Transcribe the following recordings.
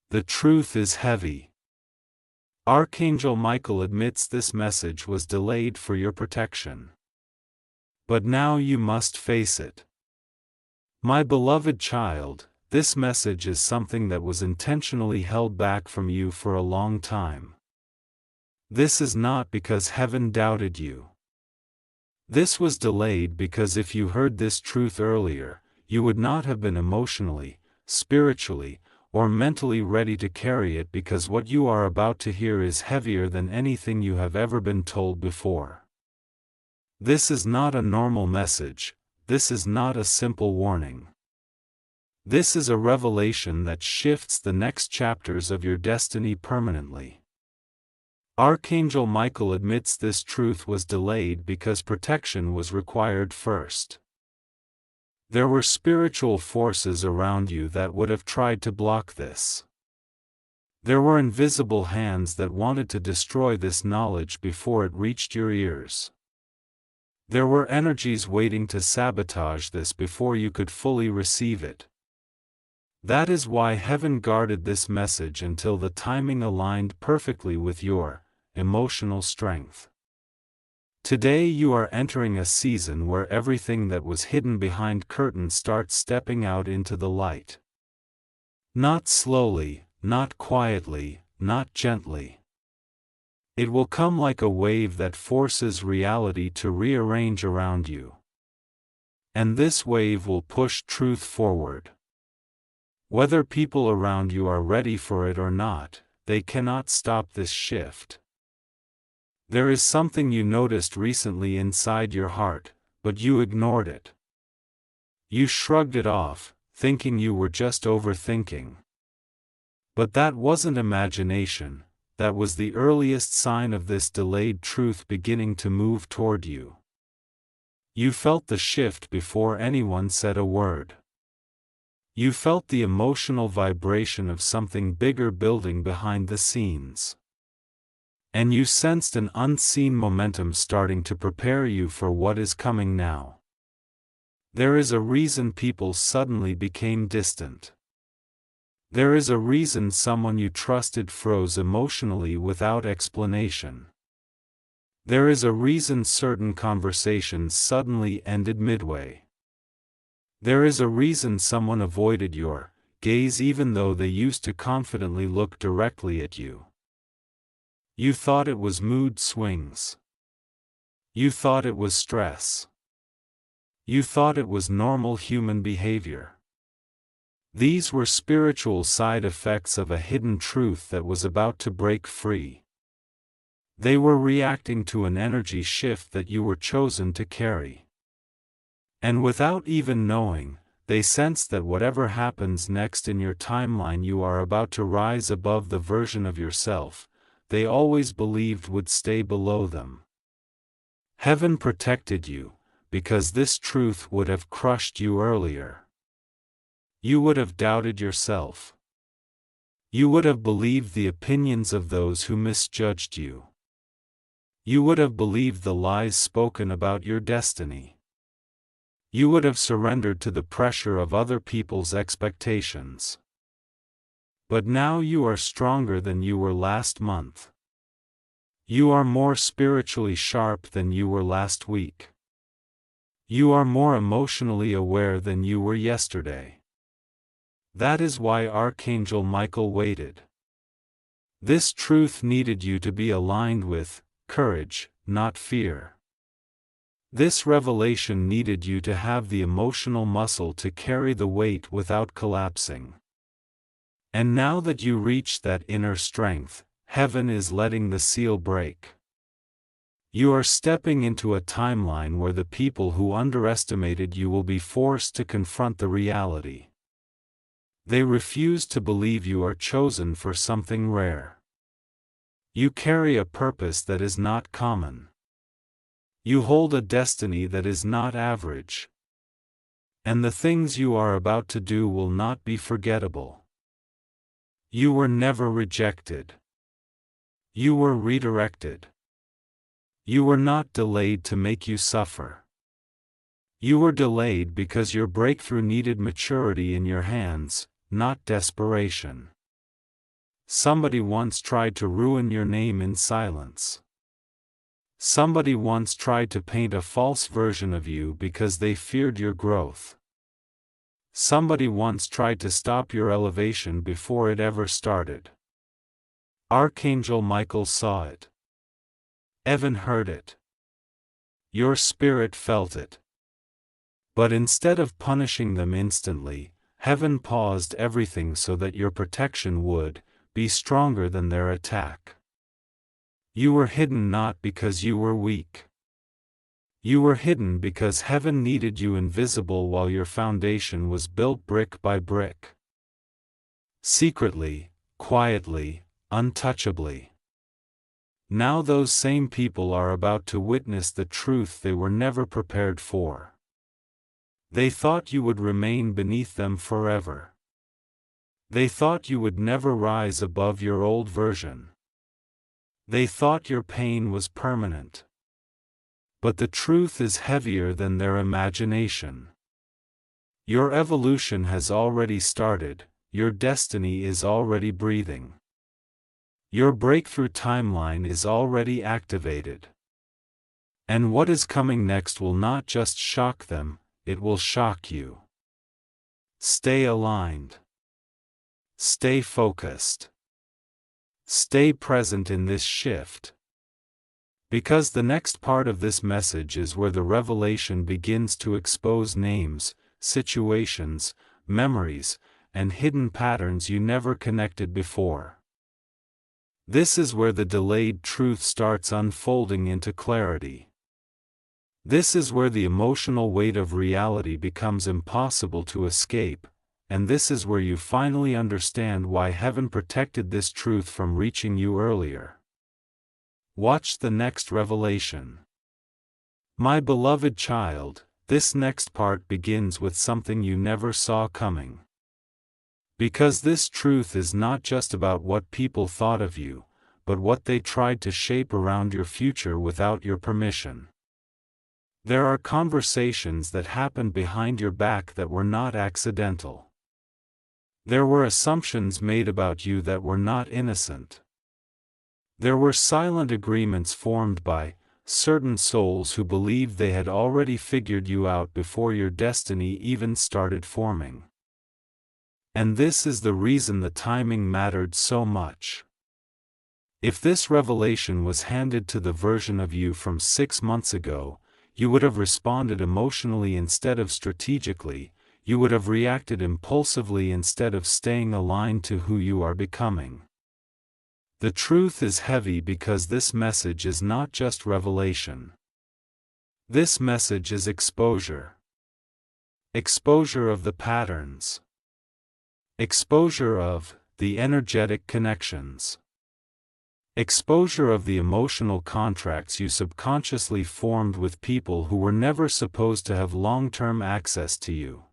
The truth is heavy. Archangel Michael admits this message was delayed for your protection. But now you must face it. My beloved child, this message is something that was intentionally held back from you for a long time. This is not because heaven doubted you. This was delayed because if you heard this truth earlier, you would not have been emotionally, spiritually, or mentally ready to carry it, because what you are about to hear is heavier than anything you have ever been told before. This is not a normal message, this is not a simple warning. This is a revelation that shifts the next chapters of your destiny permanently. Archangel Michael admits this truth was delayed because protection was required first. There were spiritual forces around you that would have tried to block this. There were invisible hands that wanted to destroy this knowledge before it reached your ears. There were energies waiting to sabotage this before you could fully receive it. That is why heaven guarded this message until the timing aligned perfectly with your emotional strength. Today you are entering a season where everything that was hidden behind curtains starts stepping out into the light. Not slowly, not quietly, not gently. It will come like a wave that forces reality to rearrange around you. And this wave will push truth forward. Whether people around you are ready for it or not, they cannot stop this shift. There is something you noticed recently inside your heart, but you ignored it. You shrugged it off, thinking you were just overthinking. But that wasn't imagination. That was the earliest sign of this delayed truth beginning to move toward you. You felt the shift before anyone said a word. You felt the emotional vibration of something bigger building behind the scenes. And you sensed an unseen momentum starting to prepare you for what is coming now. There is a reason people suddenly became distant. There is a reason someone you trusted froze emotionally without explanation. There is a reason certain conversations suddenly ended midway. There is a reason someone avoided your gaze even though they used to confidently look directly at you. You thought it was mood swings. You thought it was stress. You thought it was normal human behavior. These were spiritual side effects of a hidden truth that was about to break free. They were reacting to an energy shift that you were chosen to carry. And without even knowing, they sensed that whatever happens next in your timeline, you are about to rise above the version of yourself they always believed would stay below them. Heaven protected you, because this truth would have crushed you earlier. You would have doubted yourself. You would have believed the opinions of those who misjudged you. You would have believed the lies spoken about your destiny. You would have surrendered to the pressure of other people's expectations. But now you are stronger than you were last month. You are more spiritually sharp than you were last week. You are more emotionally aware than you were yesterday. That is why Archangel Michael waited. This truth needed you to be aligned with courage, not fear. This revelation needed you to have the emotional muscle to carry the weight without collapsing. And now that you reach that inner strength, heaven is letting the seal break. You are stepping into a timeline where the people who underestimated you will be forced to confront the reality. They refuse to believe you are chosen for something rare. You carry a purpose that is not common. You hold a destiny that is not average. And the things you are about to do will not be forgettable. You were never rejected. You were redirected. You were not delayed to make you suffer. You were delayed because your breakthrough needed maturity in your hands, not desperation. Somebody once tried to ruin your name in silence. Somebody once tried to paint a false version of you because they feared your growth. Somebody once tried to stop your elevation before it ever started. Archangel Michael saw it. Evan heard it. Your spirit felt it. But instead of punishing them instantly, heaven paused everything so that your protection would be stronger than their attack. You were hidden not because you were weak. You were hidden because heaven needed you invisible while your foundation was built brick by brick. Secretly, quietly, untouchably. Now those same people are about to witness the truth they were never prepared for. They thought you would remain beneath them forever. They thought you would never rise above your old version. They thought your pain was permanent. But the truth is heavier than their imagination. Your evolution has already started, your destiny is already breathing. Your breakthrough timeline is already activated. And what is coming next will not just shock them, it will shock you. Stay aligned. Stay focused. Stay present in this shift. Because the next part of this message is where the revelation begins to expose names, situations, memories, and hidden patterns you never connected before. This is where the delayed truth starts unfolding into clarity. This is where the emotional weight of reality becomes impossible to escape, and this is where you finally understand why heaven protected this truth from reaching you earlier. Watch the next revelation. My beloved child, this next part begins with something you never saw coming. Because this truth is not just about what people thought of you, but what they tried to shape around your future without your permission. There are conversations that happened behind your back that were not accidental. There were assumptions made about you that were not innocent. There were silent agreements formed by certain souls who believed they had already figured you out before your destiny even started forming. And this is the reason the timing mattered so much. If this revelation was handed to the version of you from 6 months ago, you would have responded emotionally instead of strategically, you would have reacted impulsively instead of staying aligned to who you are becoming. The truth is heavy because this message is not just revelation. This message is exposure. Exposure of the patterns. Exposure of the energetic connections. Exposure of the emotional contracts you subconsciously formed with people who were never supposed to have long-term access to you.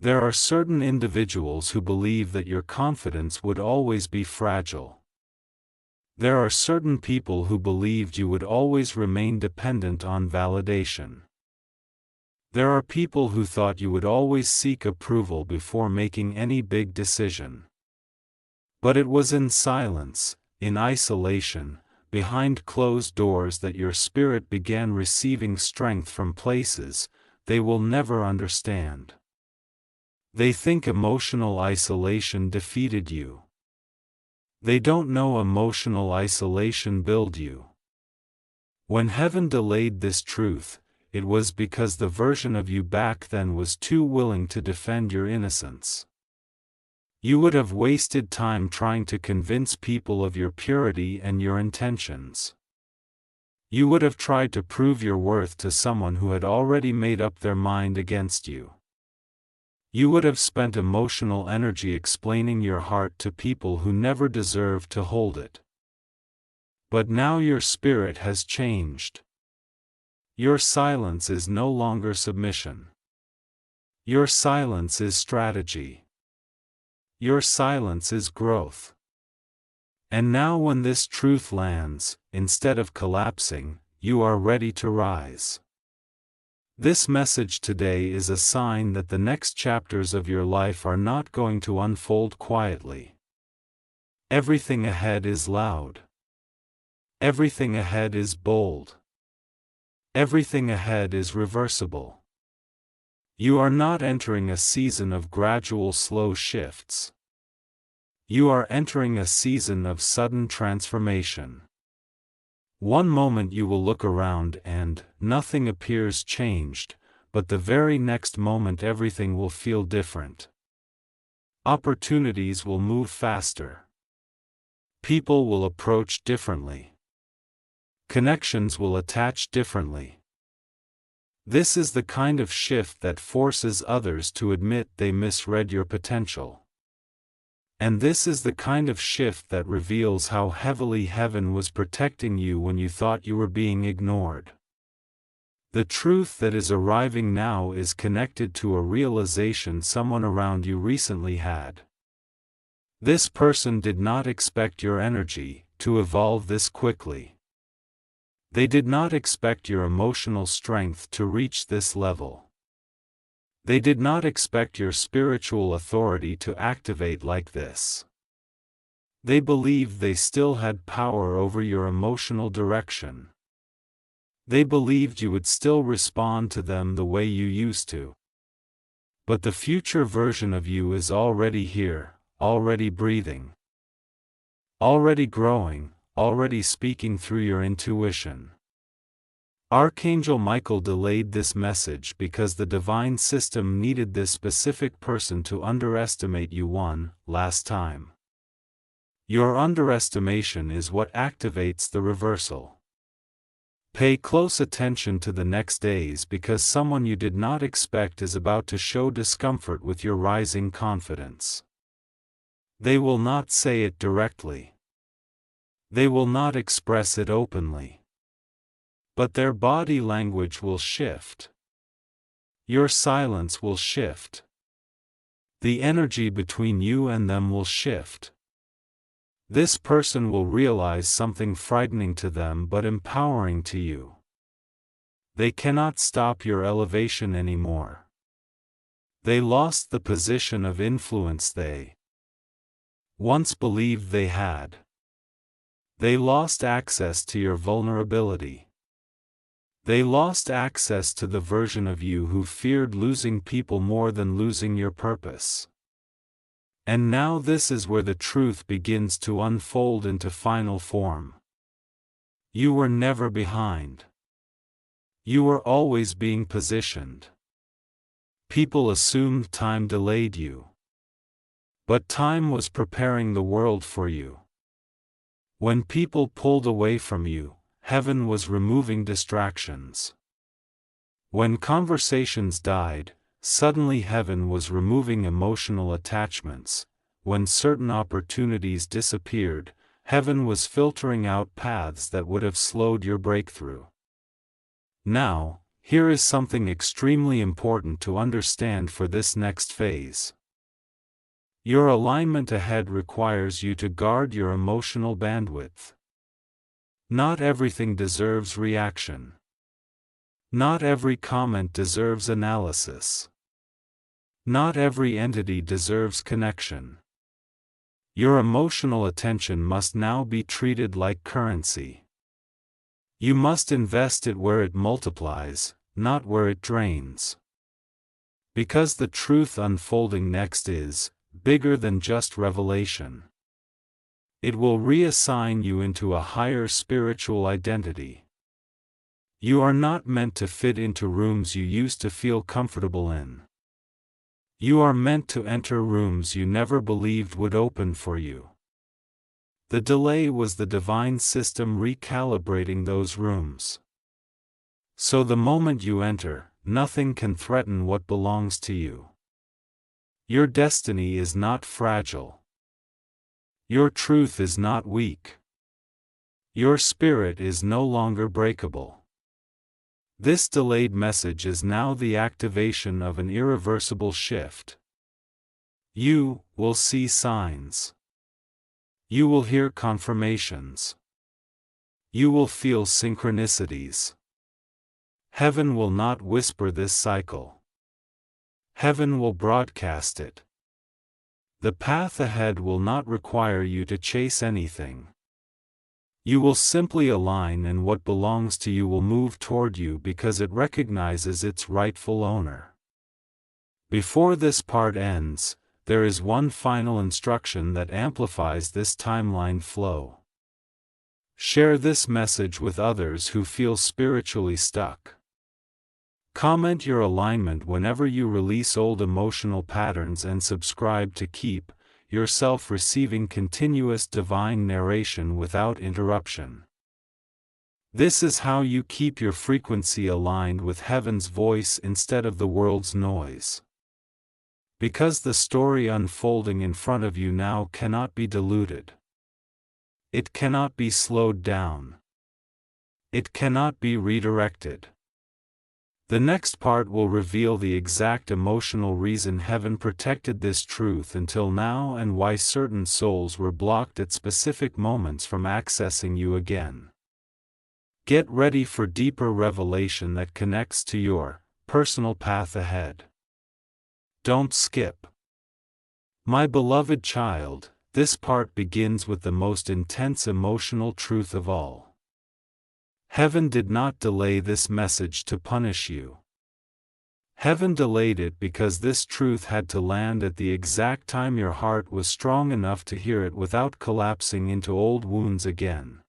There are certain individuals who believe that your confidence would always be fragile. There are certain people who believed you would always remain dependent on validation. There are people who thought you would always seek approval before making any big decision. But it was in silence, in isolation, behind closed doors that your spirit began receiving strength from places they will never understand. They think emotional isolation defeated you. They don't know emotional isolation built you. When heaven delayed this truth, it was because the version of you back then was too willing to defend your innocence. You would have wasted time trying to convince people of your purity and your intentions. You would have tried to prove your worth to someone who had already made up their mind against you. You would have spent emotional energy explaining your heart to people who never deserved to hold it. But now your spirit has changed. Your silence is no longer submission. Your silence is strategy. Your silence is growth. And now when this truth lands, instead of collapsing, you are ready to rise. This message today is a sign that the next chapters of your life are not going to unfold quietly. Everything ahead is loud. Everything ahead is bold. Everything ahead is reversible. You are not entering a season of gradual slow shifts. You are entering a season of sudden transformation. One moment you will look around and nothing appears changed, but the very next moment everything will feel different. Opportunities will move faster. People will approach differently. Connections will attach differently. This is the kind of shift that forces others to admit they misread your potential. And this is the kind of shift that reveals how heavily heaven was protecting you when you thought you were being ignored. The truth that is arriving now is connected to a realization someone around you recently had. This person did not expect your energy to evolve this quickly. They did not expect your emotional strength to reach this level. They did not expect your spiritual authority to activate like this. They believed they still had power over your emotional direction. They believed you would still respond to them the way you used to. But the future version of you is already here, already breathing, already growing, already speaking through your intuition. Archangel Michael delayed this message because the divine system needed this specific person to underestimate you one last time. Your underestimation is what activates the reversal. Pay close attention to the next days because someone you did not expect is about to show discomfort with your rising confidence. They will not say it directly. They will not express it openly. But their body language will shift. Your silence will shift. The energy between you and them will shift. This person will realize something frightening to them but empowering to you. They cannot stop your elevation anymore. They lost the position of influence they once believed they had. They lost access to your vulnerability. They lost access to the version of you who feared losing people more than losing your purpose. And now this is where the truth begins to unfold into final form. You were never behind. You were always being positioned. People assumed time delayed you. But time was preparing the world for you. When people pulled away from you, heaven was removing distractions. When conversations died, suddenly heaven was removing emotional attachments. When certain opportunities disappeared, heaven was filtering out paths that would have slowed your breakthrough. Now, here is something extremely important to understand for this next phase. Your alignment ahead requires you to guard your emotional bandwidth. Not everything deserves reaction. Not every comment deserves analysis. Not every entity deserves connection. Your emotional attention must now be treated like currency. You must invest it where it multiplies, not where it drains. Because the truth unfolding next is bigger than just revelation. It will reassign you into a higher spiritual identity. You are not meant to fit into rooms you used to feel comfortable in. You are meant to enter rooms you never believed would open for you. The delay was the divine system recalibrating those rooms. So the moment you enter, nothing can threaten what belongs to you. Your destiny is not fragile. Your truth is not weak. Your spirit is no longer breakable. This delayed message is now the activation of an irreversible shift. You will see signs. You will hear confirmations. You will feel synchronicities. Heaven will not whisper this cycle. Heaven will broadcast it. The path ahead will not require you to chase anything. You will simply align, and what belongs to you will move toward you because it recognizes its rightful owner. Before this part ends, there is one final instruction that amplifies this timeline flow. Share this message with others who feel spiritually stuck. Comment your alignment whenever you release old emotional patterns, and subscribe to keep yourself receiving continuous divine narration without interruption. This is how you keep your frequency aligned with heaven's voice instead of the world's noise. Because the story unfolding in front of you now cannot be diluted. It cannot be slowed down. It cannot be redirected. The next part will reveal the exact emotional reason heaven protected this truth until now, and why certain souls were blocked at specific moments from accessing you again. Get ready for deeper revelation that connects to your personal path ahead. Don't skip. My beloved child, this part begins with the most intense emotional truth of all. Heaven did not delay this message to punish you. Heaven delayed it because this truth had to land at the exact time your heart was strong enough to hear it without collapsing into old wounds again.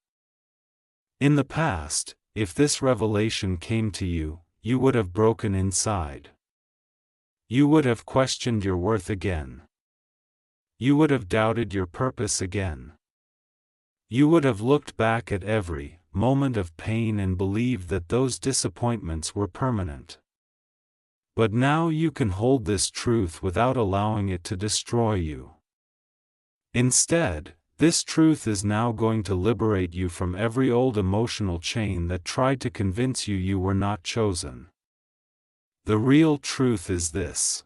In the past, if this revelation came to you, you would have broken inside. You would have questioned your worth again. You would have doubted your purpose again. You would have looked back at every moment of pain and believed that those disappointments were permanent. But now you can hold this truth without allowing it to destroy you. Instead, this truth is now going to liberate you from every old emotional chain that tried to convince you you were not chosen. The real truth is this.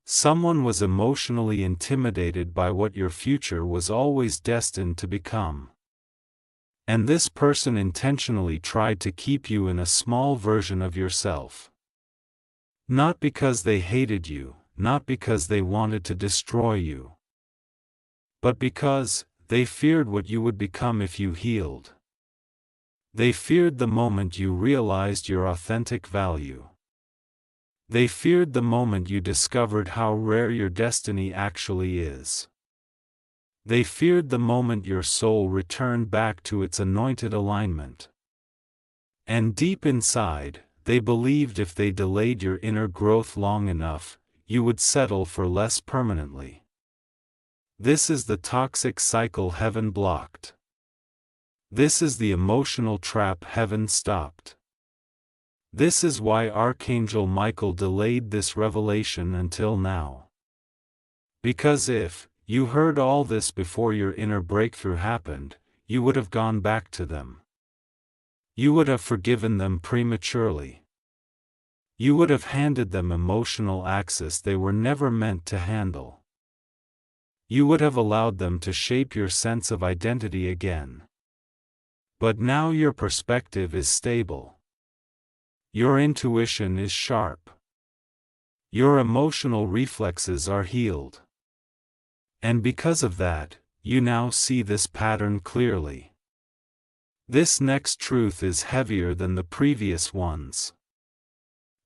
Someone was emotionally intimidated by what your future was always destined to become. And this person intentionally tried to keep you in a small version of yourself. Not because they hated you, not because they wanted to destroy you, but because they feared what you would become if you healed. They feared the moment you realized your authentic value. They feared the moment you discovered how rare your destiny actually is. They feared the moment your soul returned back to its anointed alignment. And deep inside, they believed if they delayed your inner growth long enough, you would settle for less permanently. This is the toxic cycle heaven blocked. This is the emotional trap heaven stopped. This is why Archangel Michael delayed this revelation until now. Because if you heard all this before your inner breakthrough happened, you would have gone back to them. You would have forgiven them prematurely. You would have handed them emotional access they were never meant to handle. You would have allowed them to shape your sense of identity again. But now your perspective is stable. Your intuition is sharp. Your emotional reflexes are healed. And because of that, you now see this pattern clearly. This next truth is heavier than the previous ones.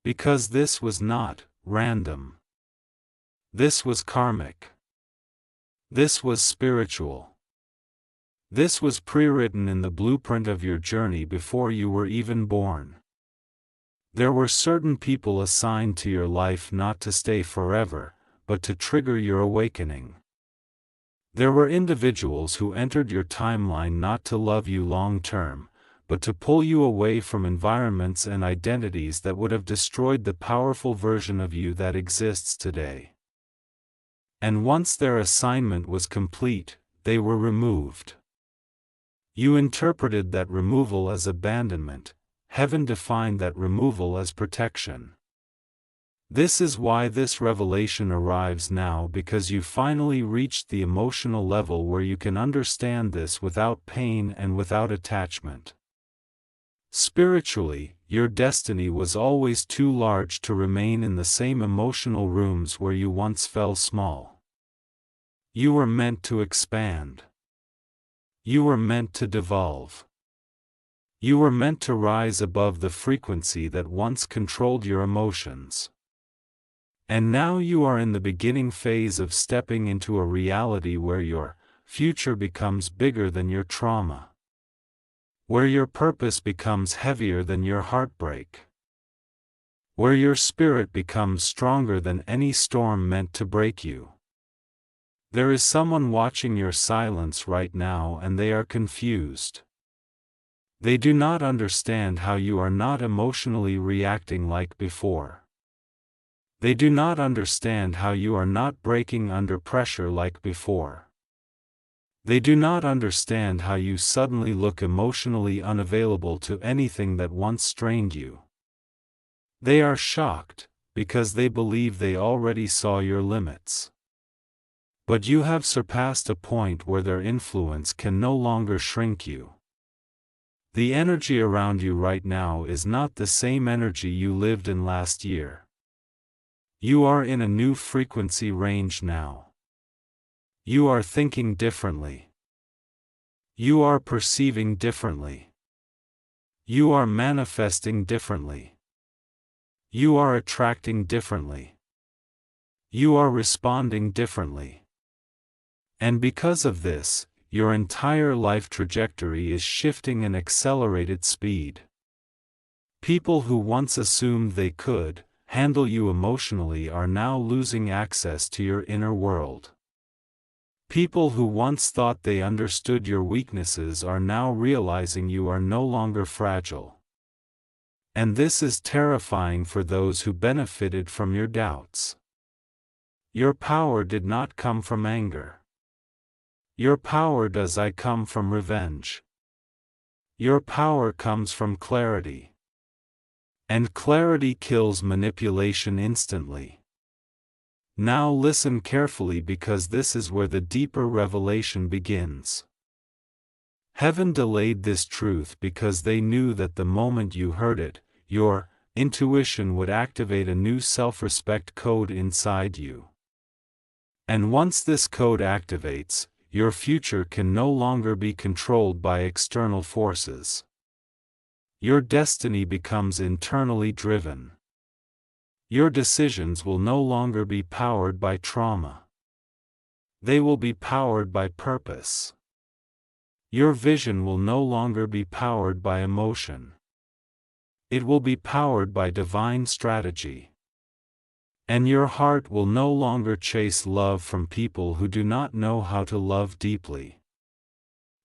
Because this was not random. This was karmic. This was spiritual. This was pre-written in the blueprint of your journey before you were even born. There were certain people assigned to your life not to stay forever, but to trigger your awakening. There were individuals who entered your timeline not to love you long-term, but to pull you away from environments and identities that would have destroyed the powerful version of you that exists today. And once their assignment was complete, they were removed. You interpreted that removal as abandonment. Heaven defined that removal as protection. This is why this revelation arrives now, because you finally reached the emotional level where you can understand this without pain and without attachment. Spiritually, your destiny was always too large to remain in the same emotional rooms where you once fell small. You were meant to expand. You were meant to devolve. You were meant to rise above the frequency that once controlled your emotions. And now you are in the beginning phase of stepping into a reality where your future becomes bigger than your trauma. Where your purpose becomes heavier than your heartbreak. Where your spirit becomes stronger than any storm meant to break you. There is someone watching your silence right now and they are confused. They do not understand how you are not emotionally reacting like before. They do not understand how you are not breaking under pressure like before. They do not understand how you suddenly look emotionally unavailable to anything that once strained you. They are shocked, because they believe they already saw your limits. But you have surpassed a point where their influence can no longer shrink you. The energy around you right now is not the same energy you lived in last year. You are in a new frequency range now. You are thinking differently. You are perceiving differently. You are manifesting differently. You are attracting differently. You are responding differently. And because of this, your entire life trajectory is shifting at accelerated speed. People who once assumed they could handle you emotionally are now losing access to your inner world. People who once thought they understood your weaknesses are now realizing you are no longer fragile. And this is terrifying for those who benefited from your doubts. Your power did not come from anger. Your power does I come from revenge. Your power comes from clarity. And clarity kills manipulation instantly. Now listen carefully because this is where the deeper revelation begins. Heaven delayed this truth because they knew that the moment you heard it, your intuition would activate a new self-respect code inside you. And once this code activates, your future can no longer be controlled by external forces. Your destiny becomes internally driven. Your decisions will no longer be powered by trauma. They will be powered by purpose. Your vision will no longer be powered by emotion. It will be powered by divine strategy. And your heart will no longer chase love from people who do not know how to love deeply.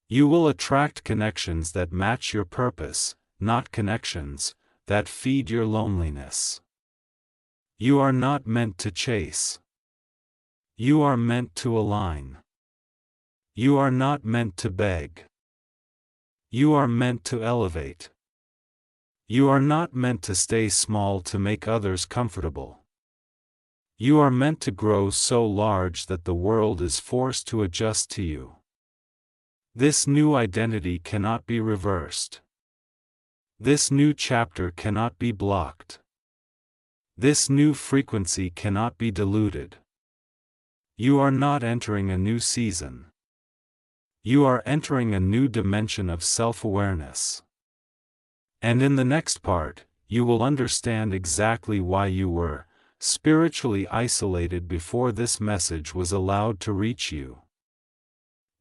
You will attract connections that match your purpose, not connections that feed your loneliness. You are not meant to chase. You are meant to align. You are not meant to beg. You are meant to elevate. You are not meant to stay small to make others comfortable. You are meant to grow so large that the world is forced to adjust to you. This new identity cannot be reversed. This new chapter cannot be blocked. This new frequency cannot be diluted. You are not entering a new season. You are entering a new dimension of self-awareness. And in the next part, you will understand exactly why you were spiritually isolated before this message was allowed to reach you.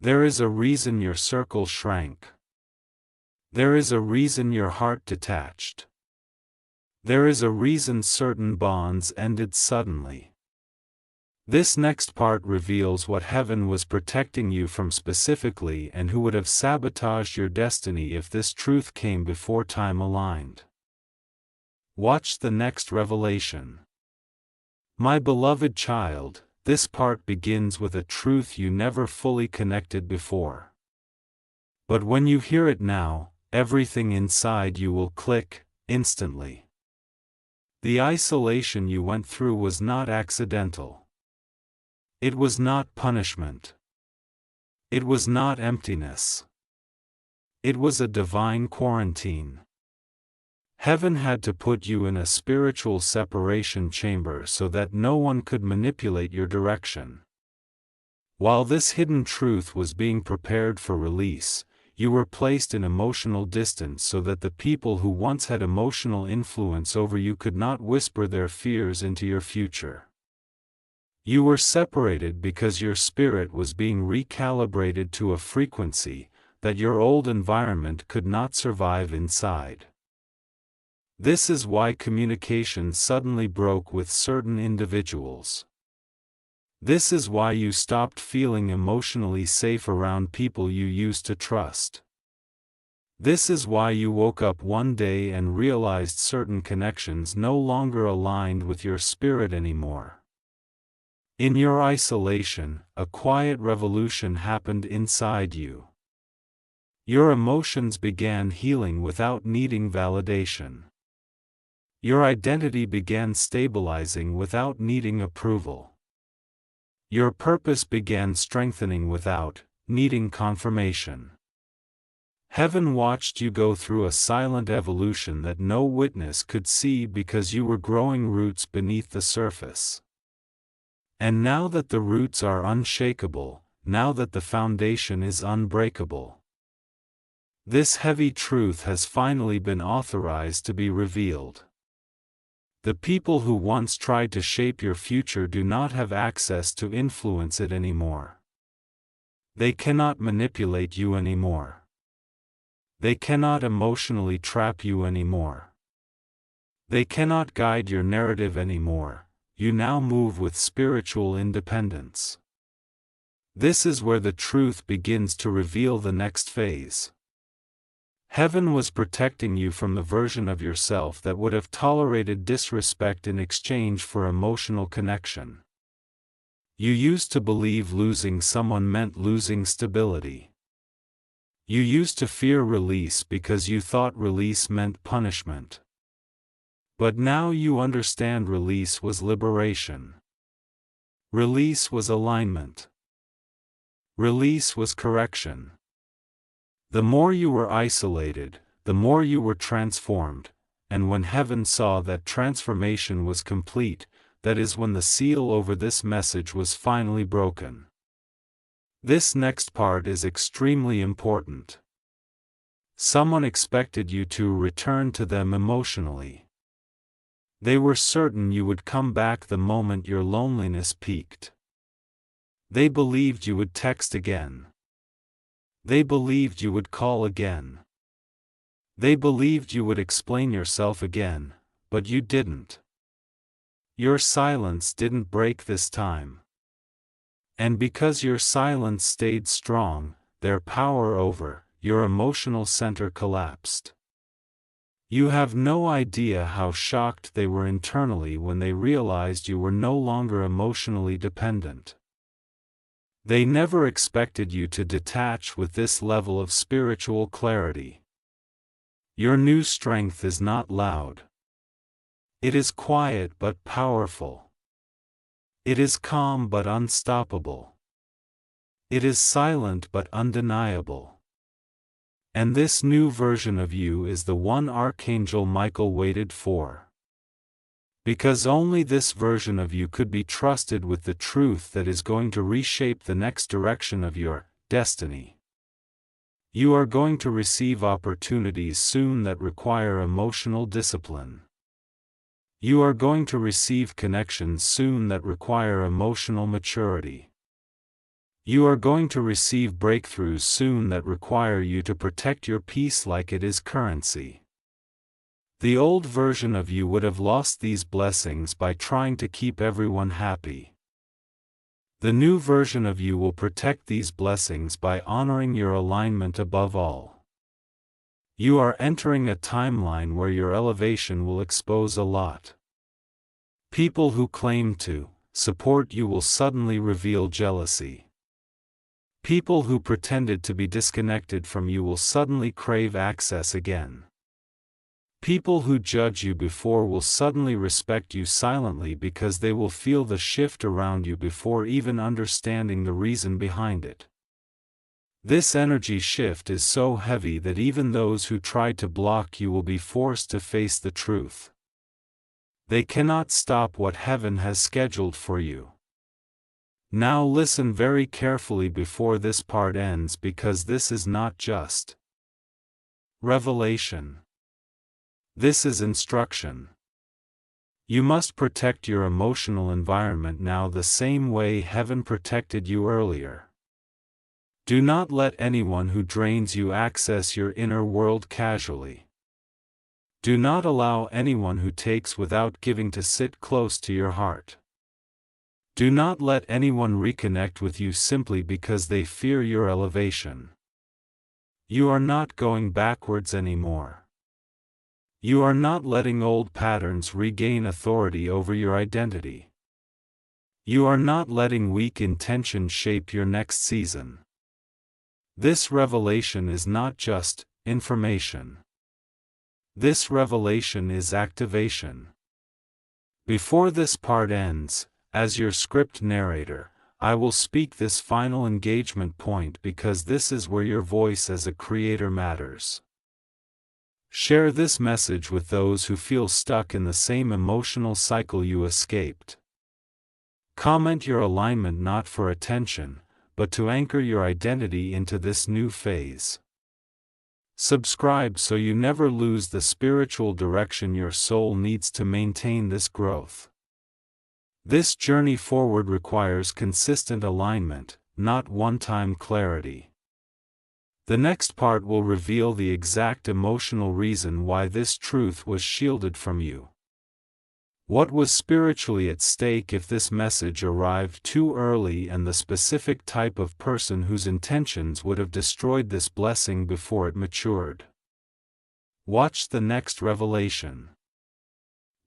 There is a reason your circle shrank. There is a reason your heart detached. There is a reason certain bonds ended suddenly. This next part reveals what heaven was protecting you from specifically and who would have sabotaged your destiny if this truth came before time aligned. Watch the next revelation. My beloved child, this part begins with a truth you never fully connected before. But when you hear it now, everything inside you will click, instantly. The isolation you went through was not accidental. It was not punishment. It was not emptiness. It was a divine quarantine. Heaven had to put you in a spiritual separation chamber so that no one could manipulate your direction. While this hidden truth was being prepared for release, you were placed in emotional distance so that the people who once had emotional influence over you could not whisper their fears into your future. You were separated because your spirit was being recalibrated to a frequency that your old environment could not survive inside. This is why communication suddenly broke with certain individuals. This is why you stopped feeling emotionally safe around people you used to trust. This is why you woke up one day and realized certain connections no longer aligned with your spirit anymore. In your isolation, a quiet revolution happened inside you. Your emotions began healing without needing validation. Your identity began stabilizing without needing approval. Your purpose began strengthening without needing confirmation. Heaven watched you go through a silent evolution that no witness could see because you were growing roots beneath the surface. And now that the roots are unshakable, now that the foundation is unbreakable, this heavy truth has finally been authorized to be revealed. The people who once tried to shape your future do not have access to influence it anymore. They cannot manipulate you anymore. They cannot emotionally trap you anymore. They cannot guide your narrative anymore. You now move with spiritual independence. This is where the truth begins to reveal the next phase. Heaven was protecting you from the version of yourself that would have tolerated disrespect in exchange for emotional connection. You used to believe losing someone meant losing stability. You used to fear release because you thought release meant punishment. But now you understand release was liberation. Release was alignment. Release was correction. The more you were isolated, the more you were transformed, and when heaven saw that transformation was complete, that is when the seal over this message was finally broken. This next part is extremely important. Someone expected you to return to them emotionally. They were certain you would come back the moment your loneliness peaked. They believed you would text again. They believed you would call again. They believed you would explain yourself again, but you didn't. Your silence didn't break this time. And because your silence stayed strong, their power over your emotional center collapsed. You have no idea how shocked they were internally when they realized you were no longer emotionally dependent. They never expected you to detach with this level of spiritual clarity. Your new strength is not loud. It is quiet but powerful. It is calm but unstoppable. It is silent but undeniable. And this new version of you is the one Archangel Michael waited for. Because only this version of you could be trusted with the truth that is going to reshape the next direction of your destiny. You are going to receive opportunities soon that require emotional discipline. You are going to receive connections soon that require emotional maturity. You are going to receive breakthroughs soon that require you to protect your peace like it is currency. The old version of you would have lost these blessings by trying to keep everyone happy. The new version of you will protect these blessings by honoring your alignment above all. You are entering a timeline where your elevation will expose a lot. People who claim to support you will suddenly reveal jealousy. People who pretended to be disconnected from you will suddenly crave access again. People who judge you before will suddenly respect you silently because they will feel the shift around you before even understanding the reason behind it. This energy shift is so heavy that even those who tried to block you will be forced to face the truth. They cannot stop what heaven has scheduled for you. Now listen very carefully before this part ends, because this is not just revelation. This is instruction. You must protect your emotional environment now the same way heaven protected you earlier. Do not let anyone who drains you access your inner world casually. Do not allow anyone who takes without giving to sit close to your heart. Do not let anyone reconnect with you simply because they fear your elevation. You are not going backwards anymore. You are not letting old patterns regain authority over your identity. You are not letting weak intentions shape your next season. This revelation is not just information. This revelation is activation. Before this part ends, as your script narrator, I will speak this final engagement point because this is where your voice as a creator matters. Share this message with those who feel stuck in the same emotional cycle you escaped. Comment your alignment not for attention, but to anchor your identity into this new phase. Subscribe so you never lose the spiritual direction your soul needs to maintain this growth. This journey forward requires consistent alignment, not one-time clarity. The next part will reveal the exact emotional reason why this truth was shielded from you. What was spiritually at stake if this message arrived too early, and the specific type of person whose intentions would have destroyed this blessing before it matured. Watch the next revelation.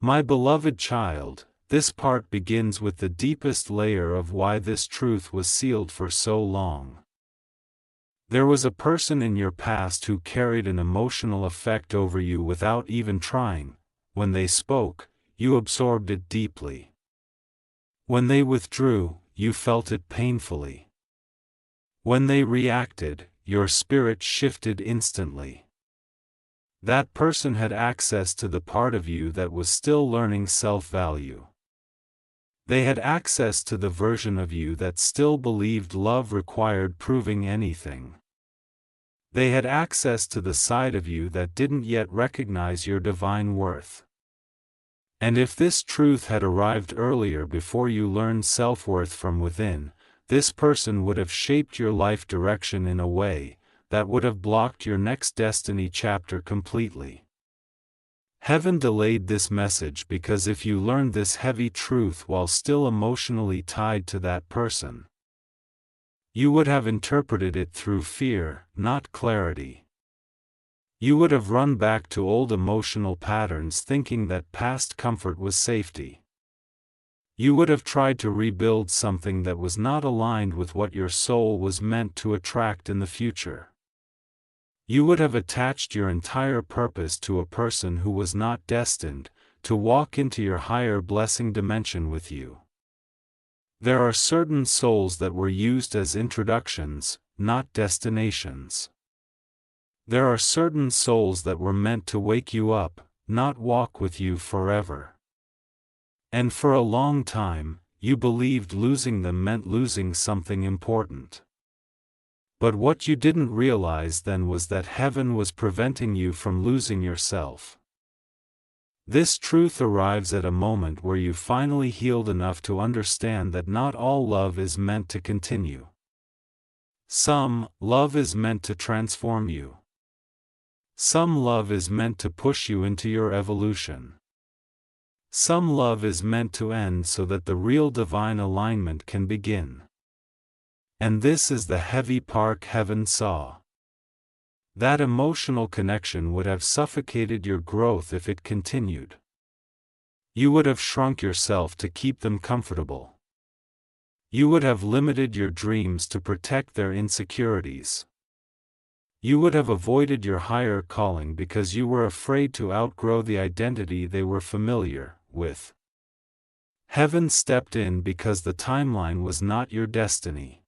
My beloved child, this part begins with the deepest layer of why this truth was sealed for so long. There was a person in your past who carried an emotional effect over you without even trying. When they spoke, you absorbed it deeply. When they withdrew, you felt it painfully. When they reacted, your spirit shifted instantly. That person had access to the part of you that was still learning self-value. They had access to the version of you that still believed love required proving anything. They had access to the side of you that didn't yet recognize your divine worth. And if this truth had arrived earlier before you learned self-worth from within, this person would have shaped your life direction in a way that would have blocked your next destiny chapter completely. Heaven delayed this message because if you learned this heavy truth while still emotionally tied to that person, you would have interpreted it through fear, not clarity. You would have run back to old emotional patterns thinking that past comfort was safety. You would have tried to rebuild something that was not aligned with what your soul was meant to attract in the future. You would have attached your entire purpose to a person who was not destined to walk into your higher blessing dimension with you. There are certain souls that were used as introductions, not destinations. There are certain souls that were meant to wake you up, not walk with you forever. And for a long time, you believed losing them meant losing something important. But what you didn't realize then was that heaven was preventing you from losing yourself. This truth arrives at a moment where you finally healed enough to understand that not all love is meant to continue. Some love is meant to transform you. Some love is meant to push you into your evolution. Some love is meant to end so that the real divine alignment can begin. And this is the heavy part heaven saw. That emotional connection would have suffocated your growth if it continued. You would have shrunk yourself to keep them comfortable. You would have limited your dreams to protect their insecurities. You would have avoided your higher calling because you were afraid to outgrow the identity they were familiar with. Heaven stepped in because the timeline was not your destiny.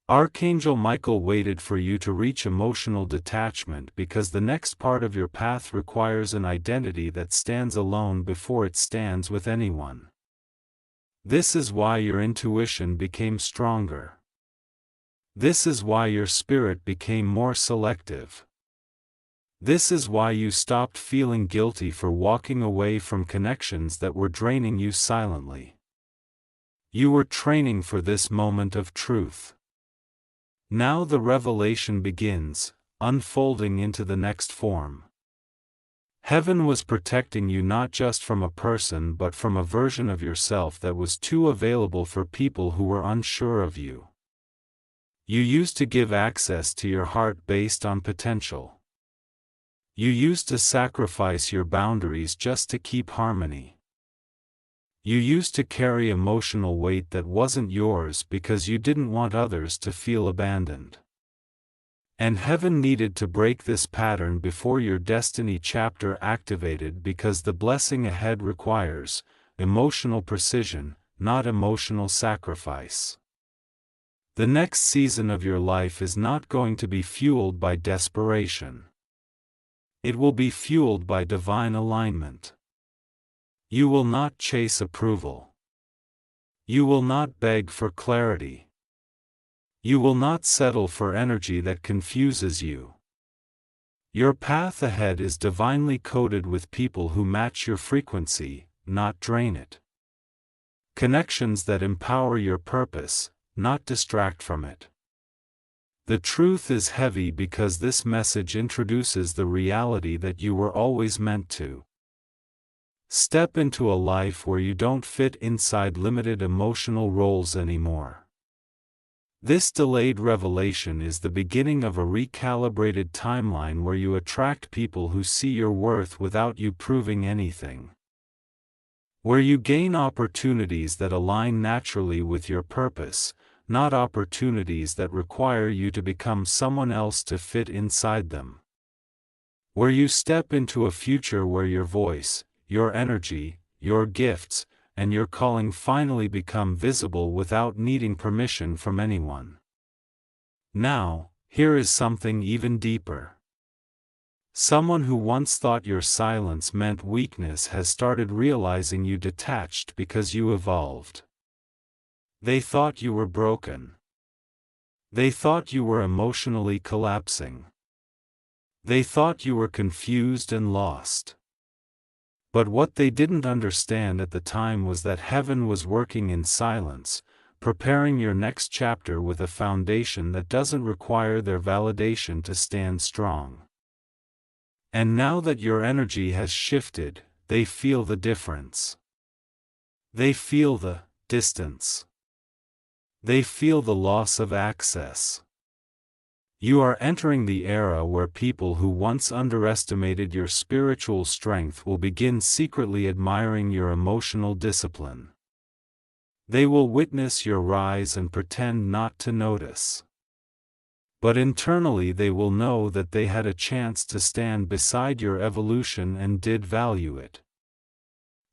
Archangel Michael waited for you to reach emotional detachment because the next part of your path requires an identity that stands alone before it stands with anyone. This is why your intuition became stronger. This is why your spirit became more selective. This is why you stopped feeling guilty for walking away from connections that were draining you silently. You were training for this moment of truth. Now the revelation begins, unfolding into the next form. Heaven was protecting you not just from a person but from a version of yourself that was too available for people who were unsure of you. You used to give access to your heart based on potential. You used to sacrifice your boundaries just to keep harmony. You used to carry emotional weight that wasn't yours because you didn't want others to feel abandoned. And heaven needed to break this pattern before your destiny chapter activated, because the blessing ahead requires emotional precision, not emotional sacrifice. The next season of your life is not going to be fueled by desperation. It will be fueled by divine alignment. You will not chase approval. You will not beg for clarity. You will not settle for energy that confuses you. Your path ahead is divinely coded with people who match your frequency, not drain it. Connections that empower your purpose, not distract from it. The truth is heavy because this message introduces the reality that you were always meant to step into a life where you don't fit inside limited emotional roles anymore. This delayed revelation is the beginning of a recalibrated timeline where you attract people who see your worth without you proving anything. Where you gain opportunities that align naturally with your purpose, not opportunities that require you to become someone else to fit inside them. Where you step into a future where your voice, your energy, your gifts, and your calling finally become visible without needing permission from anyone. Now, here is something even deeper. Someone who once thought your silence meant weakness has started realizing you detached because you evolved. They thought you were broken. They thought you were emotionally collapsing. They thought you were confused and lost. But what they didn't understand at the time was that heaven was working in silence, preparing your next chapter with a foundation that doesn't require their validation to stand strong. And now that your energy has shifted, they feel the difference. They feel the distance. They feel the loss of access. You are entering the era where people who once underestimated your spiritual strength will begin secretly admiring your emotional discipline. They will witness your rise and pretend not to notice. But internally they will know that they had a chance to stand beside your evolution and did value it.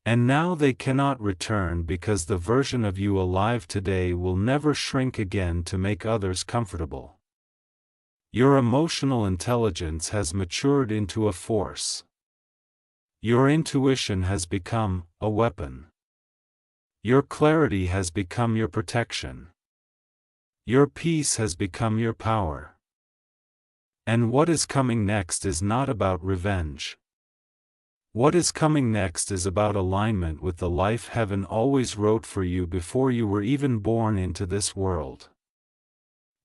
And now they cannot return because the version of you alive today will never shrink again to make others comfortable. Your emotional intelligence has matured into a force. Your intuition has become a weapon. Your clarity has become your protection. Your peace has become your power. And what is coming next is not about revenge. What is coming next is about alignment with the life heaven always wrote for you before you were even born into this world.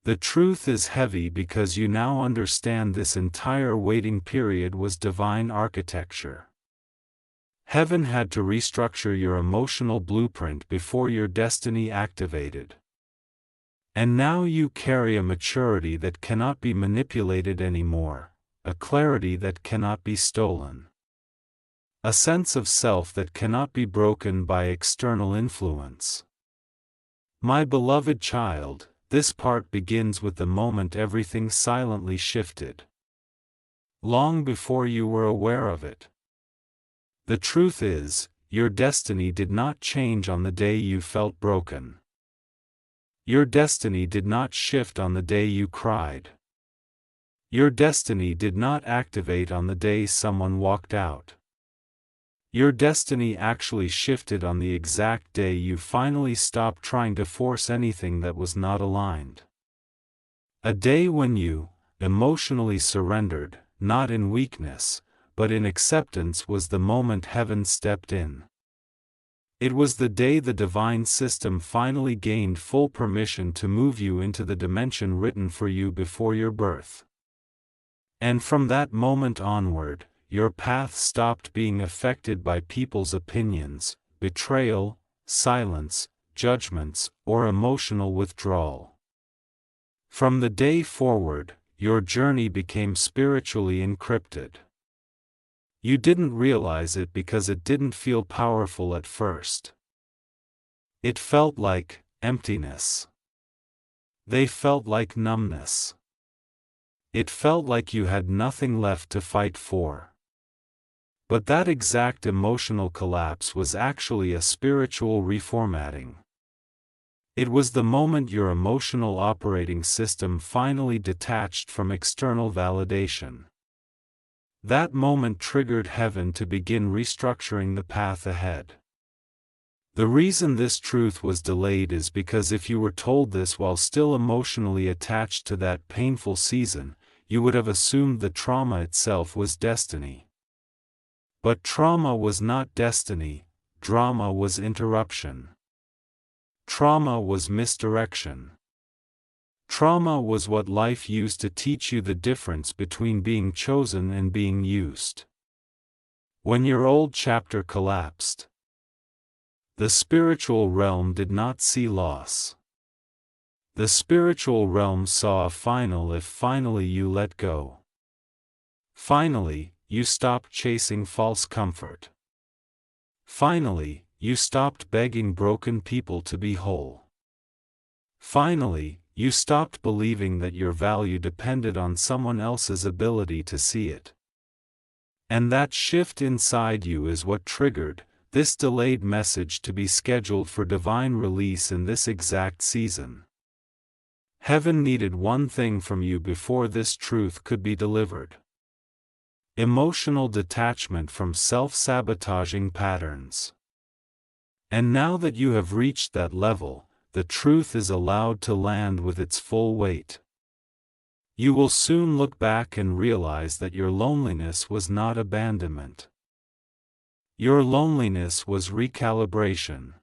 The truth is heavy because you now understand this entire waiting period was divine architecture. Heaven had to restructure your emotional blueprint before your destiny activated. And now you carry a maturity that cannot be manipulated anymore, a clarity that cannot be stolen. A sense of self that cannot be broken by external influence. My beloved child, this part begins with the moment everything silently shifted. Long before you were aware of it. The truth is, your destiny did not change on the day you felt broken. Your destiny did not shift on the day you cried. Your destiny did not activate on the day someone walked out. Your destiny actually shifted on the exact day you finally stopped trying to force anything that was not aligned. A day when you, emotionally surrendered, not in weakness, but in acceptance, was the moment heaven stepped in. It was the day the divine system finally gained full permission to move you into the dimension written for you before your birth. And from that moment onward, your path stopped being affected by people's opinions, betrayal, silence, judgments, or emotional withdrawal. From the day forward, your journey became spiritually encrypted. You didn't realize it because it didn't feel powerful at first. It felt like emptiness. They felt like numbness. It felt like you had nothing left to fight for. But that exact emotional collapse was actually a spiritual reformatting. It was the moment your emotional operating system finally detached from external validation. That moment triggered heaven to begin restructuring the path ahead. The reason this truth was delayed is because if you were told this while still emotionally attached to that painful season, you would have assumed the trauma itself was destiny. But trauma was not destiny, drama was interruption. Trauma was misdirection. Trauma was what life used to teach you the difference between being chosen and being used. When your old chapter collapsed, the spiritual realm did not see loss. The spiritual realm saw a final if finally you let go. Finally, you stopped chasing false comfort. Finally, you stopped begging broken people to be whole. Finally, you stopped believing that your value depended on someone else's ability to see it. And that shift inside you is what triggered this delayed message to be scheduled for divine release in this exact season. Heaven needed one thing from you before this truth could be delivered: emotional detachment from self-sabotaging patterns. And now that you have reached that level, the truth is allowed to land with its full weight. You will soon look back and realize that your loneliness was not abandonment. Your loneliness was recalibration.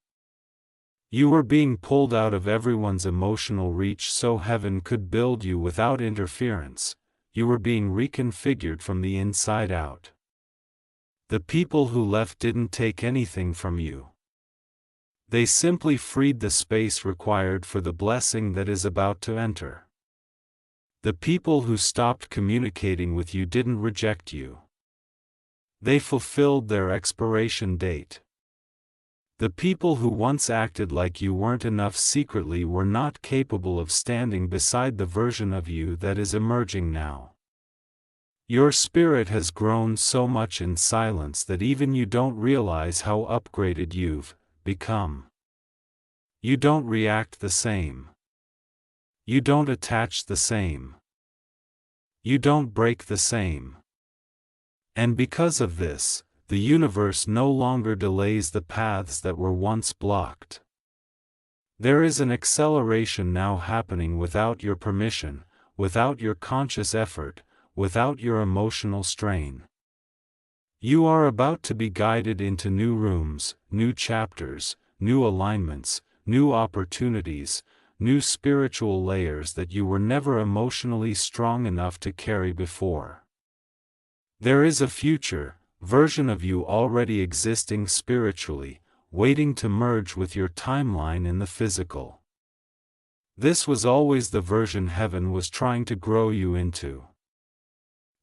You were being pulled out of everyone's emotional reach so heaven could build you without interference. You were being reconfigured from the inside out. The people who left didn't take anything from you. They simply freed the space required for the blessing that is about to enter. The people who stopped communicating with you didn't reject you. They fulfilled their expiration date. The people who once acted like you weren't enough secretly were not capable of standing beside the version of you that is emerging now. Your spirit has grown so much in silence that even you don't realize how upgraded you've become. You don't react the same. You don't attach the same. You don't break the same. And because of this, the universe no longer delays the paths that were once blocked. There is an acceleration now happening without your permission, without your conscious effort, without your emotional strain. You are about to be guided into new rooms, new chapters, new alignments, new opportunities, new spiritual layers that you were never emotionally strong enough to carry before. There is a future version of you already existing spiritually, waiting to merge with your timeline in the physical. This was always the version heaven was trying to grow you into.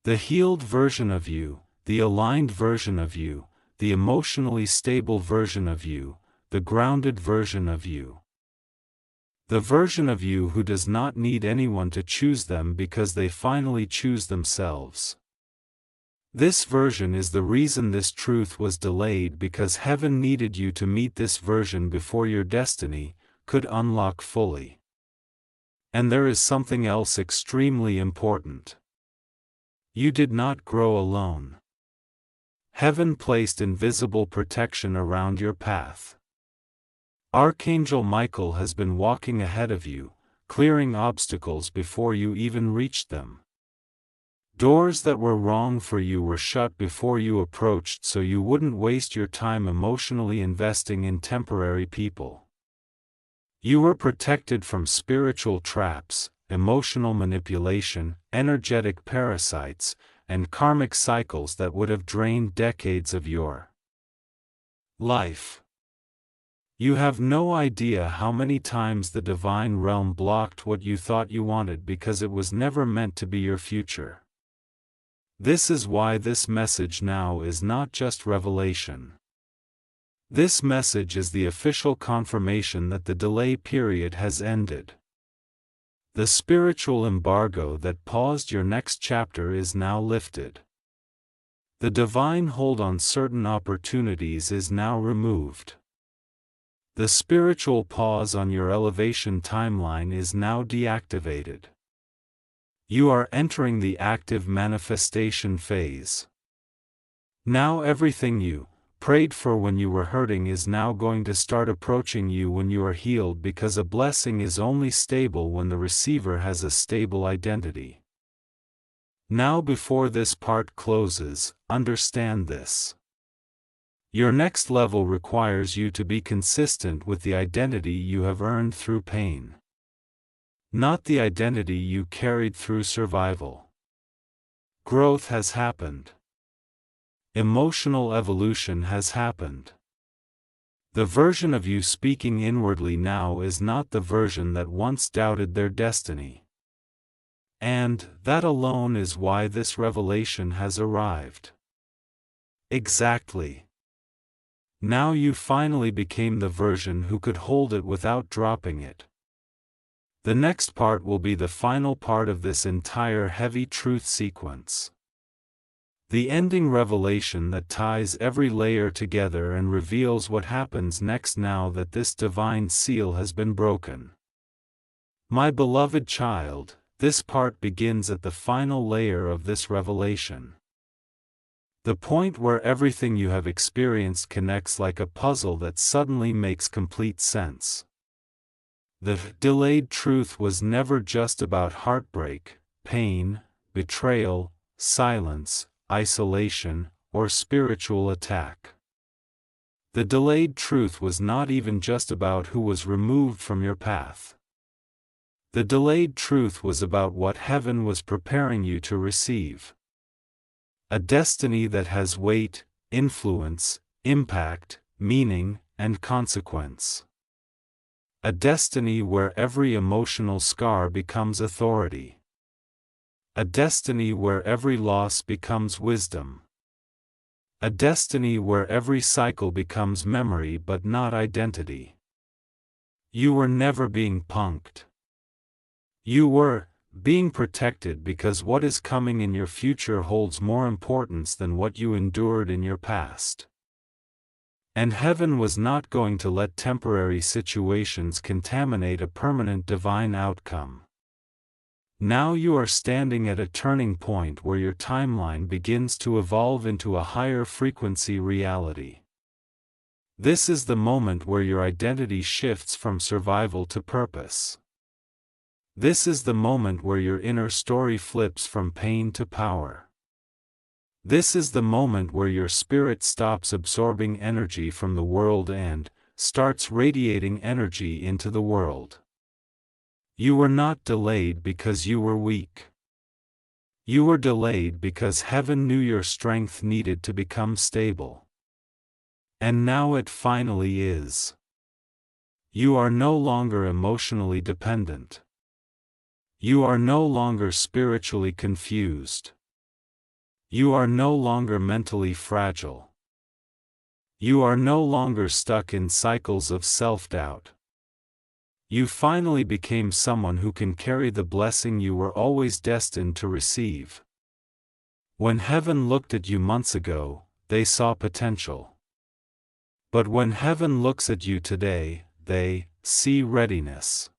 The healed version of you, the aligned version of you, the emotionally stable version of you, the grounded version of you. The version of you who does not need anyone to choose them because they finally choose themselves. This version is the reason this truth was delayed, because heaven needed you to meet this version before your destiny could unlock fully. And there is something else extremely important. You did not grow alone. Heaven placed invisible protection around your path. Archangel Michael has been walking ahead of you, clearing obstacles before you even reached them. Doors that were wrong for you were shut before you approached so you wouldn't waste your time emotionally investing in temporary people. You were protected from spiritual traps, emotional manipulation, energetic parasites, and karmic cycles that would have drained decades of your life. You have no idea how many times the divine realm blocked what you thought you wanted because it was never meant to be your future. This is why this message now is not just revelation. This message is the official confirmation that the delay period has ended. The spiritual embargo that paused your next chapter is now lifted. The divine hold on certain opportunities is now removed. The spiritual pause on your elevation timeline is now deactivated. You are entering the active manifestation phase. Now everything you prayed for when you were hurting is now going to start approaching you when you are healed, because a blessing is only stable when the receiver has a stable identity. Now before this part closes, understand this. Your next level requires you to be consistent with the identity you have earned through pain, not the identity you carried through survival. Growth has happened. Emotional evolution has happened. The version of you speaking inwardly now is not the version that once doubted their destiny. And that alone is why this revelation has arrived. Exactly. Now you finally became the version who could hold it without dropping it. The next part will be the final part of this entire heavy truth sequence. The ending revelation that ties every layer together and reveals what happens next now that this divine seal has been broken. My beloved child, this part begins at the final layer of this revelation. The point where everything you have experienced connects like a puzzle that suddenly makes complete sense. The delayed truth was never just about heartbreak, pain, betrayal, silence, isolation, or spiritual attack. The delayed truth was not even just about who was removed from your path. The delayed truth was about what heaven was preparing you to receive. A destiny that has weight, influence, impact, meaning, and consequence. A destiny where every emotional scar becomes authority. A destiny where every loss becomes wisdom. A destiny where every cycle becomes memory but not identity. You were never being punked. You were being protected because what is coming in your future holds more importance than what you endured in your past. And heaven was not going to let temporary situations contaminate a permanent divine outcome. Now you are standing at a turning point where your timeline begins to evolve into a higher frequency reality. This is the moment where your identity shifts from survival to purpose. This is the moment where your inner story flips from pain to power. This is the moment where your spirit stops absorbing energy from the world and starts radiating energy into the world. You were not delayed because you were weak. You were delayed because heaven knew your strength needed to become stable. And now it finally is. You are no longer emotionally dependent. You are no longer spiritually confused. You are no longer mentally fragile. You are no longer stuck in cycles of self-doubt. You finally became someone who can carry the blessing you were always destined to receive. When heaven looked at you months ago, they saw potential. But when heaven looks at you today, they see readiness.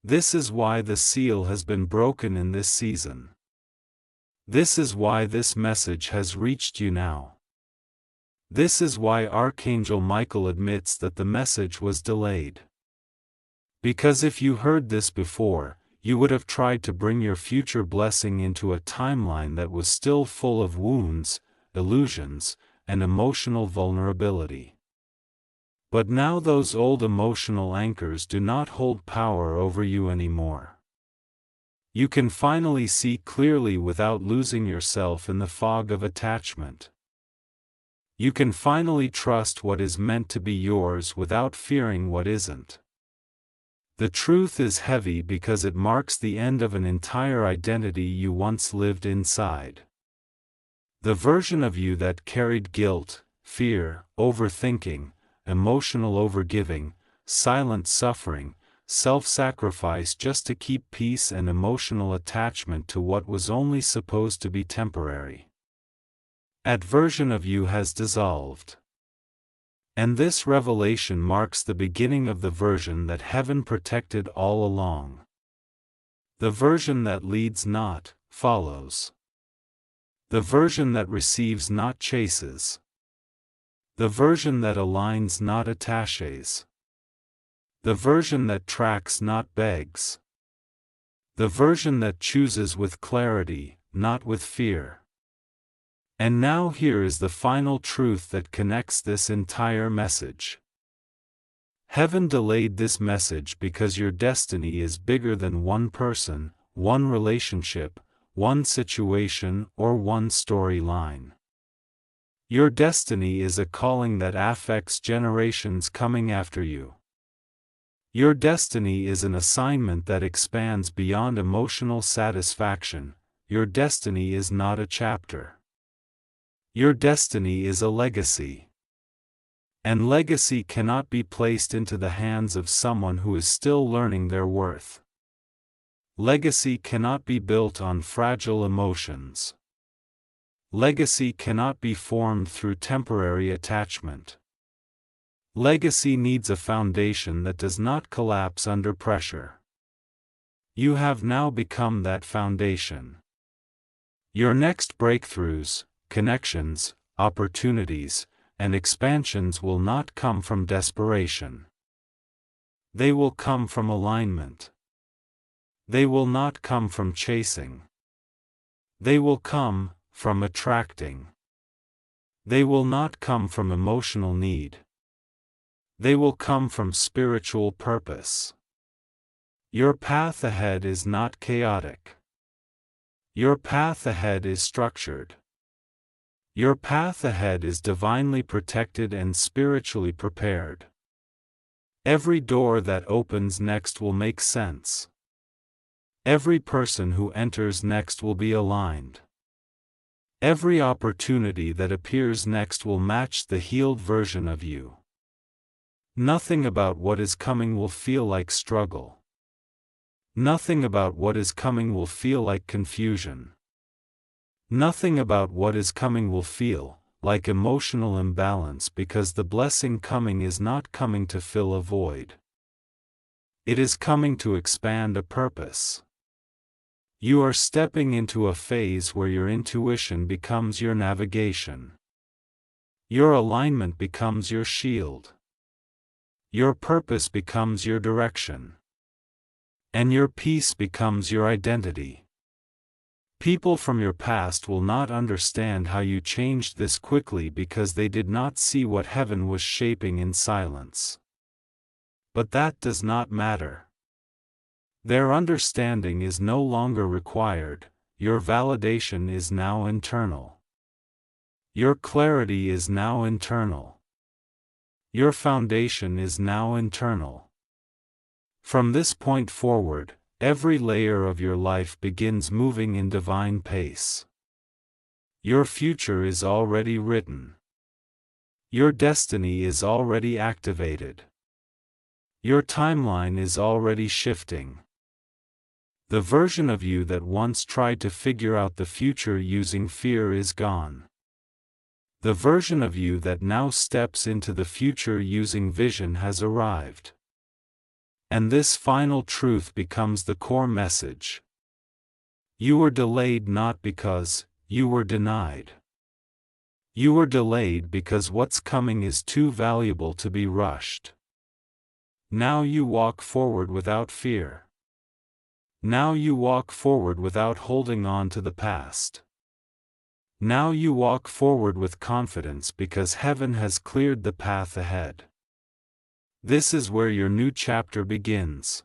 This is why the seal has been broken in this season. This is why this message has reached you now. This is why Archangel Michael admits that the message was delayed. Because if you heard this before, you would have tried to bring your future blessing into a timeline that was still full of wounds, illusions, and emotional vulnerability. But now those old emotional anchors do not hold power over you anymore. You can finally see clearly without losing yourself in the fog of attachment. You can finally trust what is meant to be yours without fearing what isn't. The truth is heavy because it marks the end of an entire identity you once lived inside. The version of you that carried guilt, fear, overthinking, emotional overgiving, silent suffering, self-sacrifice just to keep peace and emotional attachment to what was only supposed to be temporary. That version of you has dissolved. And this revelation marks the beginning of the version that heaven protected all along. The version that leads not, follows. The version that receives not chases. The version that aligns not attaches. The version that tracks not begs. The version that chooses with clarity, not with fear. And now here is the final truth that connects this entire message. Heaven delayed this message because your destiny is bigger than one person, one relationship, one situation, or one storyline. Your destiny is a calling that affects generations coming after you. Your destiny is an assignment that expands beyond emotional satisfaction. Your destiny is not a chapter. Your destiny is a legacy. And legacy cannot be placed into the hands of someone who is still learning their worth. Legacy cannot be built on fragile emotions. Legacy cannot be formed through temporary attachment. Legacy needs a foundation that does not collapse under pressure. You have now become that foundation. Your next breakthroughs, connections, opportunities, and expansions will not come from desperation. They will come from alignment. They will not come from chasing. They will come from attracting. They will not come from emotional need. They will come from spiritual purpose. Your path ahead is not chaotic. Your path ahead is structured. Your path ahead is divinely protected and spiritually prepared. Every door that opens next will make sense. Every person who enters next will be aligned. Every opportunity that appears next will match the healed version of you. Nothing about what is coming will feel like struggle. Nothing about what is coming will feel like confusion. Nothing about what is coming will feel like emotional imbalance because the blessing coming is not coming to fill a void. It is coming to expand a purpose. You are stepping into a phase where your intuition becomes your navigation. Your alignment becomes your shield. Your purpose becomes your direction. And your peace becomes your identity. People from your past will not understand how you changed this quickly because they did not see what heaven was shaping in silence. But that does not matter. Their understanding is no longer required. Your validation is now internal. Your clarity is now internal. Your foundation is now internal. From this point forward, every layer of your life begins moving in divine pace. Your future is already written. Your destiny is already activated. Your timeline is already shifting. The version of you that once tried to figure out the future using fear is gone. The version of you that now steps into the future using vision has arrived. And this final truth becomes the core message. You were delayed not because you were denied. You were delayed because what's coming is too valuable to be rushed. Now you walk forward without fear. Now you walk forward without holding on to the past. Now you walk forward with confidence because heaven has cleared the path ahead. This is where your new chapter begins.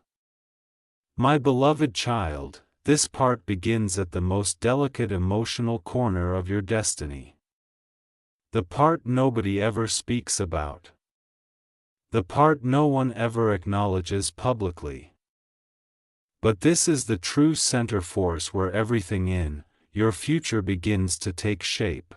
My beloved child, this part begins at the most delicate emotional corner of your destiny. The part nobody ever speaks about. The part no one ever acknowledges publicly. But this is the true center force where everything in your future begins to take shape.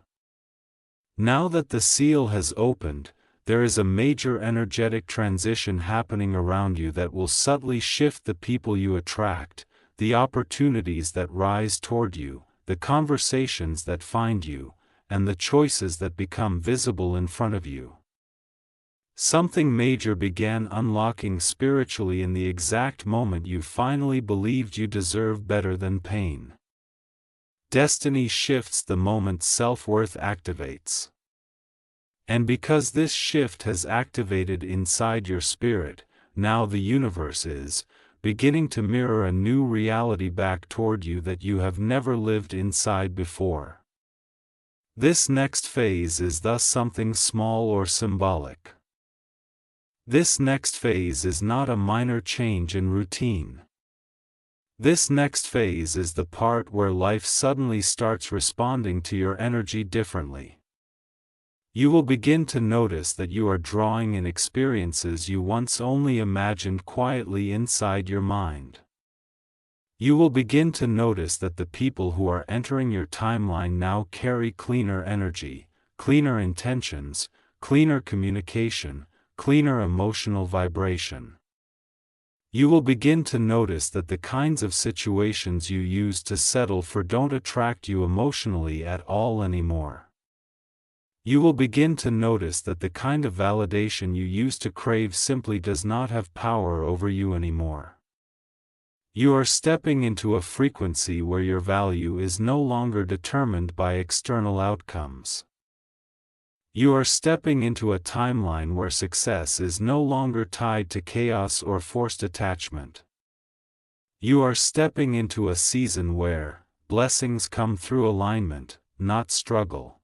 Now that the seal has opened, there is a major energetic transition happening around you that will subtly shift the people you attract, the opportunities that rise toward you, the conversations that find you, and the choices that become visible in front of you. Something major began unlocking spiritually in the exact moment you finally believed you deserved better than pain. Destiny shifts the moment self-worth activates. And because this shift has activated inside your spirit, now the universe is beginning to mirror a new reality back toward you that you have never lived inside before. This next phase is thus something small or symbolic. This next phase is not a minor change in routine. This next phase is the part where life suddenly starts responding to your energy differently. You will begin to notice that you are drawing in experiences you once only imagined quietly inside your mind. You will begin to notice that the people who are entering your timeline now carry cleaner energy, cleaner intentions, cleaner communication, cleaner emotional vibration. You will begin to notice that the kinds of situations you used to settle for don't attract you emotionally at all anymore. You will begin to notice that the kind of validation you used to crave simply does not have power over you anymore. You are stepping into a frequency where your value is no longer determined by external outcomes. You are stepping into a timeline where success is no longer tied to chaos or forced attachment. You are stepping into a season where blessings come through alignment, not struggle.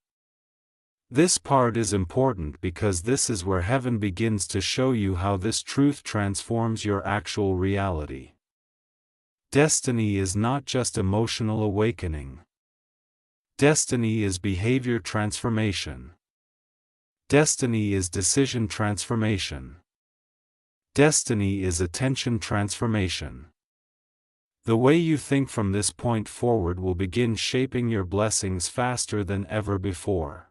This part is important because this is where heaven begins to show you how this truth transforms your actual reality. Destiny is not just emotional awakening. Destiny is behavior transformation. Destiny is decision transformation. Destiny is attention transformation. The way you think from this point forward will begin shaping your blessings faster than ever before.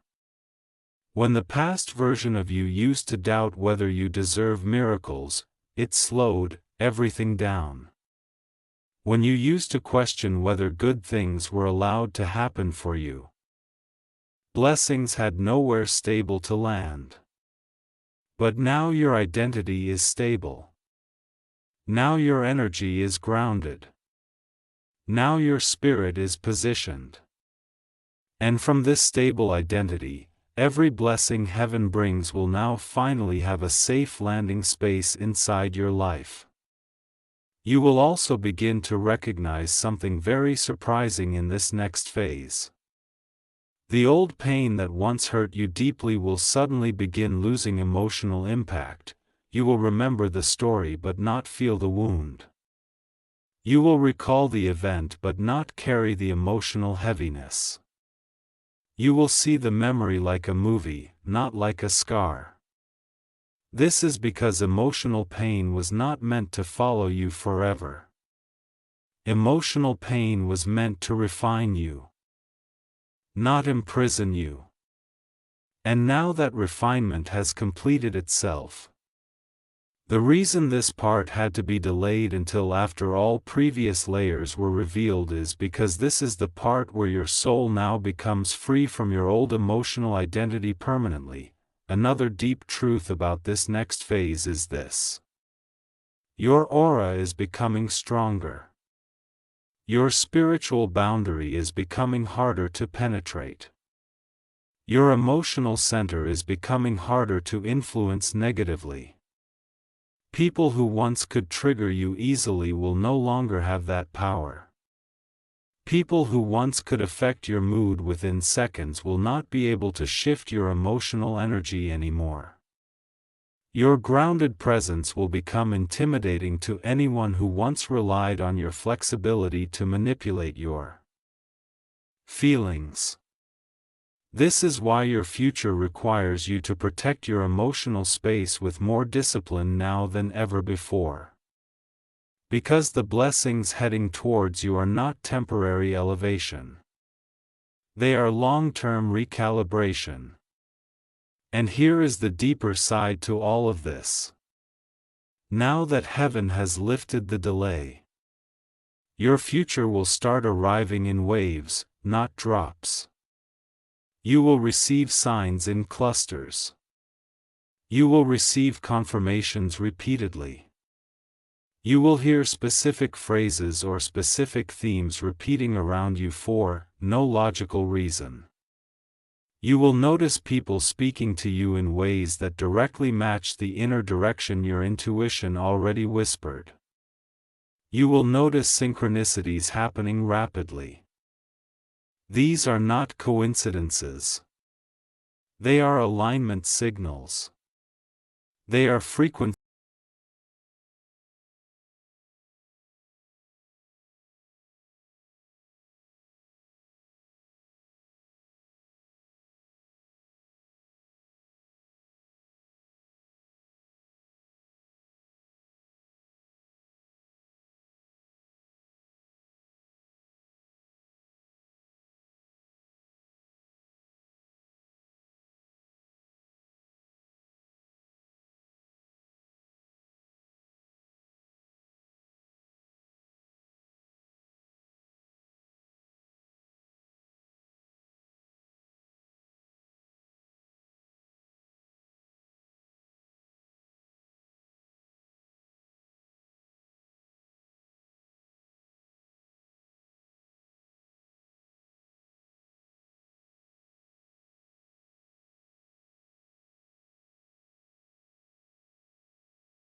When the past version of you used to doubt whether you deserve miracles, it slowed everything down. When you used to question whether good things were allowed to happen for you, blessings had nowhere stable to land. But now your identity is stable. Now your energy is grounded. Now your spirit is positioned. And from this stable identity, every blessing heaven brings will now finally have a safe landing space inside your life. You will also begin to recognize something very surprising in this next phase. The old pain that once hurt you deeply will suddenly begin losing emotional impact. You will remember the story but not feel the wound. You will recall the event but not carry the emotional heaviness. You will see the memory like a movie, not like a scar. This is because emotional pain was not meant to follow you forever. Emotional pain was meant to refine you, not imprison you. And now that refinement has completed itself. The reason this part had to be delayed until after all previous layers were revealed is because this is the part where your soul now becomes free from your old emotional identity permanently. Another deep truth about this next phase is this: your aura is becoming stronger. Your spiritual boundary is becoming harder to penetrate. Your emotional center is becoming harder to influence negatively. People who once could trigger you easily will no longer have that power. People who once could affect your mood within seconds will not be able to shift your emotional energy anymore. Your grounded presence will become intimidating to anyone who once relied on your flexibility to manipulate your feelings. This is why your future requires you to protect your emotional space with more discipline now than ever before. Because the blessings heading towards you are not temporary elevation. They are long-term recalibration. And here is the deeper side to all of this. Now that heaven has lifted the delay, your future will start arriving in waves, not drops. You will receive signs in clusters. You will receive confirmations repeatedly. You will hear specific phrases or specific themes repeating around you for no logical reason. You will notice people speaking to you in ways that directly match the inner direction your intuition already whispered. You will notice synchronicities happening rapidly. These are not coincidences. They are alignment signals. They are frequency